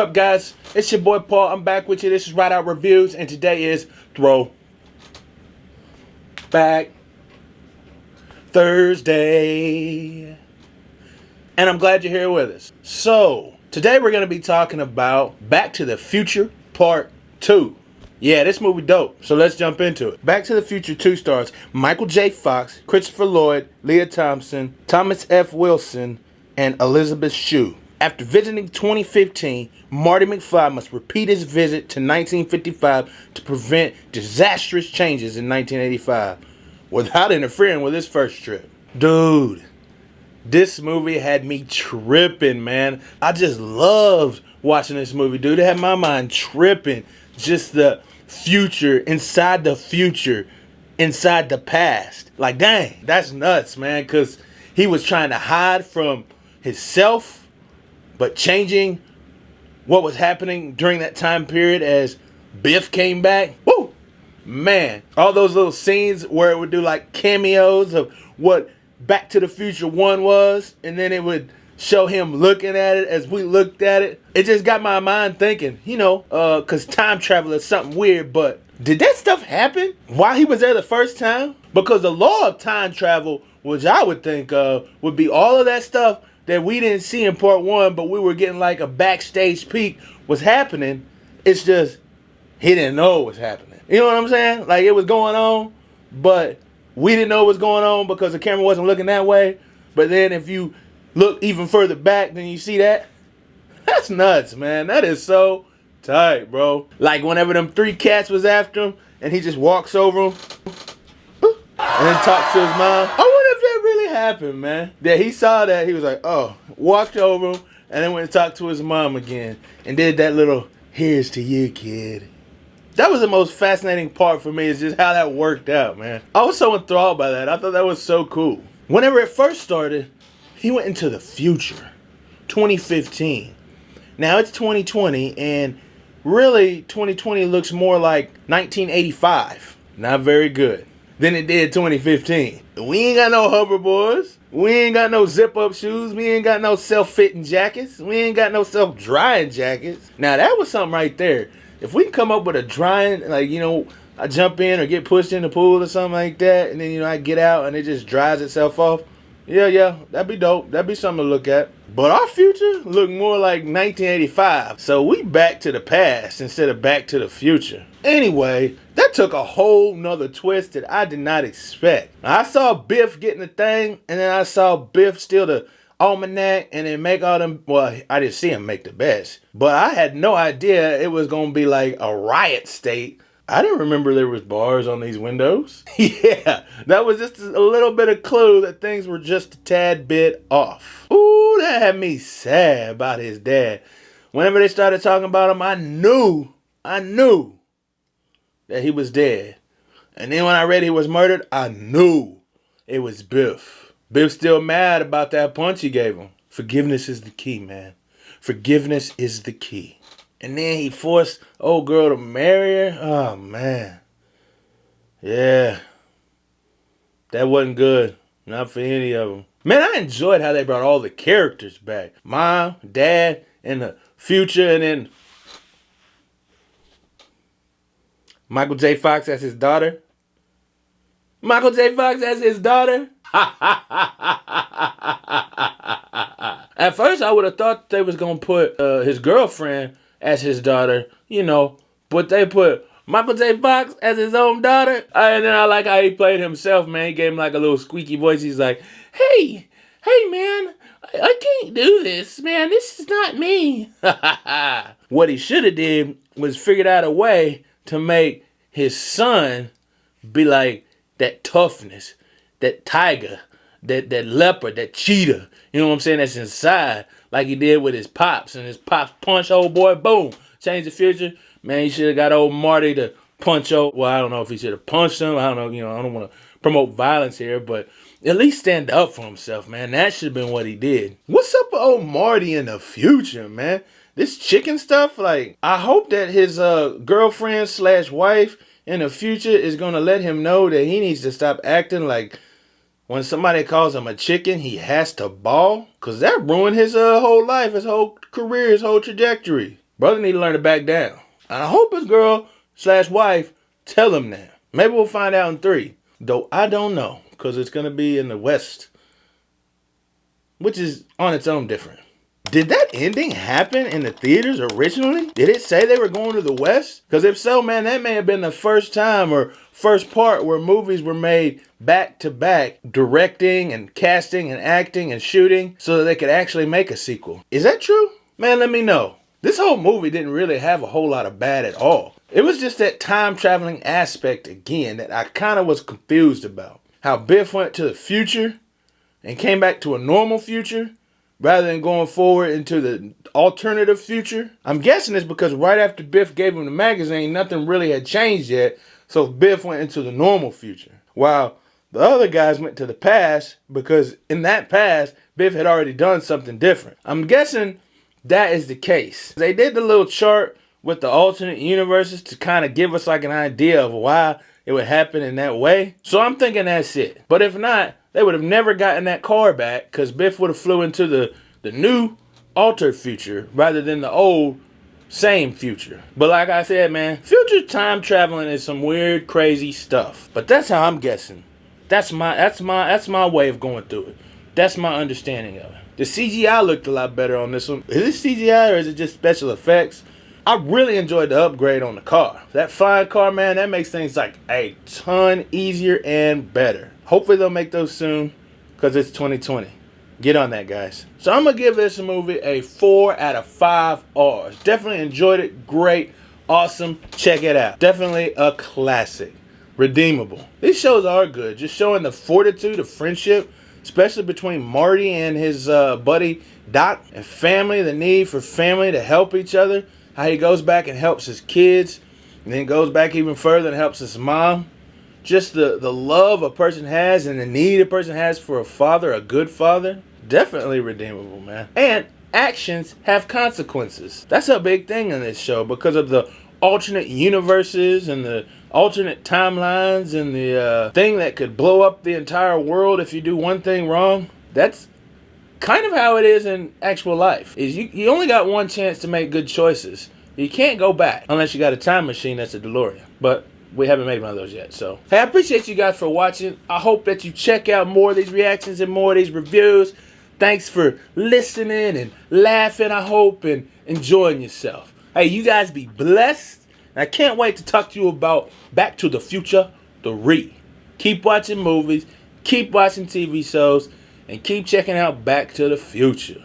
up, guys? It's your boy Paul. I'm back with you. This is Rideout Reviews, and today is Throwback Thursday. And I'm glad you're here with us. So, today we're going to be talking about Back to the Future Part 2. Yeah, this movie dope, so let's jump into it. Back to the Future 2 stars Michael J. Fox, Christopher Lloyd, Leah Thompson, Thomas F. Wilson, and Elizabeth Shue. After visiting 2015, Marty McFly must repeat his visit to 1955 to prevent disastrous changes in 1985 without interfering with his first trip. Dude, this movie had me tripping, man. I just loved watching this movie, dude. It had my mind tripping. Just the future, inside the past. Like, dang, that's nuts, man, because he was trying to hide from himself, but changing what was happening during that time period as Biff came back. Woo! Man, all those little scenes where it would do like cameos of what Back to the Future 1 was, and then it would show him looking at it as we looked at it. It just got my mind thinking, because time travel is something weird, but did that stuff happen while he was there the first time? Because the law of time travel, which I would think would be all of that stuff that we didn't see in part 1, but we were getting like a backstage peek was happening. It's just, he didn't know it was happening. You know what I'm saying? Like, it was going on, but we didn't know what was going on because the camera wasn't looking that way. But then if you look even further back, then you see that. That's nuts, man. That is so tight, bro. Like whenever them 3 cats was after him and he just walks over them and then talks to his mom. I wonder if that really happened, man. That he saw that, he was like, oh, walked over him and then went and talked to his mom again and did that little, here's to you, kid. That was the most fascinating part for me, is just how that worked out, man. I was so enthralled by that. I thought that was so cool. Whenever it first started, he went into the future, 2015. Now it's 2020, and really 2020 looks more like 1985. Not very good. Than it did 2015. We ain't got no hoverboards. We ain't got no zip-up shoes. We ain't got no self-fitting jackets. We ain't got no self-drying jackets. Now that was something right there. If we can come up with a drying, like, I jump in or get pushed in the pool or something like that, and then, I get out and it just dries itself off. Yeah, that'd be dope. That'd be something to look at. But our future looked more like 1985. So we back to the past instead of back to the future. Anyway, that took a whole nother twist that I did not expect. I saw Biff getting the thing, and then I saw Biff steal the almanac and then make all them, well, I didn't see him make the bets, but I had no idea it was going to be like a riot state. I didn't remember there was bars on these windows. Yeah, that was just a little bit of clue that things were just a tad bit off. Ooh, that had me sad about his dad. Whenever they started talking about him, I knew that he was dead. And then when I read he was murdered, I knew it was Biff. Biff's still mad about that punch he gave him. Forgiveness is the key, man. Forgiveness is the key. And then he forced old girl to marry her. Oh, man. Yeah. That wasn't good. Not for any of them. Man, I enjoyed how they brought all the characters back. Mom, Dad, and the future, and then Michael J. Fox as his daughter. Michael J. Fox as his daughter. At first, I would have thought they was going to put his girlfriend as his daughter, but they put Michael J. Fox as his own daughter. And then I like how he played himself, man. He gave him like a little squeaky voice. He's like, hey, man, I can't do this, man. This is not me. What he should have did was figured out a way to make his son be like that toughness, that tiger, that leopard, that cheetah, you know what I'm saying, that's inside, like he did with his pops. And his pops punch old boy, boom, change the future. Man, he should have got old Marty to punch old, well, I don't know if he should have punched him. I don't know, I don't want to promote violence here, but at least stand up for himself, man. That should have been what he did. What's up with old Marty in the future, man? This chicken stuff, like, I hope that his girlfriend / wife in the future is going to let him know that he needs to stop acting like when somebody calls him a chicken, he has to bawl. Because that ruined his whole life, his whole career, his whole trajectory. Brother need to learn to back down. And I hope his girl/wife tell him that. Maybe we'll find out in 3. Though I don't know, because it's going to be in the West, which is on its own different. Did that ending happen in the theaters originally? Did it say they were going to the West? Because if so, man, that may have been the first time or first part where movies were made back to back, directing and casting and acting and shooting so that they could actually make a sequel. Is that true? Man, let me know. This whole movie didn't really have a whole lot of bad at all. It was just that time traveling aspect again that I kind of was confused about. How Biff went to the future and came back to a normal future rather than going forward into the alternative future. I'm guessing it's because right after Biff gave him the magazine, nothing really had changed yet. So Biff went into the normal future. While the other guys went to the past because in that past, Biff had already done something different. I'm guessing that is the case. They did the little chart with the alternate universes to kind of give us like an idea of why it would happen in that way. So I'm thinking that's it. But if not, they would have never gotten that car back because Biff would have flew into the new altered future rather than the old same future. But like I said, man, future time traveling is some weird, crazy stuff. But that's how I'm guessing. That's my way of going through it. That's my understanding of it. The CGI looked a lot better on this one. Is it CGI or is it just special effects? I really enjoyed the upgrade on the car. That flying car, man, that makes things like a ton easier and better. Hopefully they'll make those soon because it's 2020. Get on that, guys. So I'm going to give this movie a 4 out of 5 R's. Definitely enjoyed it. Great. Awesome. Check it out. Definitely a classic. Redeemable. These shows are good. Just showing the fortitude of friendship, especially between Marty and his buddy Doc, and family, the need for family to help each other. How he goes back and helps his kids, and then goes back even further and helps his mom. Just the love a person has and the need a person has for a father, a good father. Definitely redeemable, man. And actions have consequences. That's a big thing in this show because of the alternate universes and the alternate timelines and the thing that could blow up the entire world if you do one thing wrong. That's kind of how it is in actual life. Is you only got one chance to make good choices. You can't go back unless you got a time machine that's a DeLorean. But we haven't made one of those yet. So, hey, I appreciate you guys for watching. I hope that you check out more of these reactions and more of these reviews. Thanks for listening and laughing, I hope, and enjoying yourself. Hey, you guys be blessed. And I can't wait to talk to you about Back to the Future 3. Keep watching movies, keep watching TV shows, and keep checking out Back to the Future.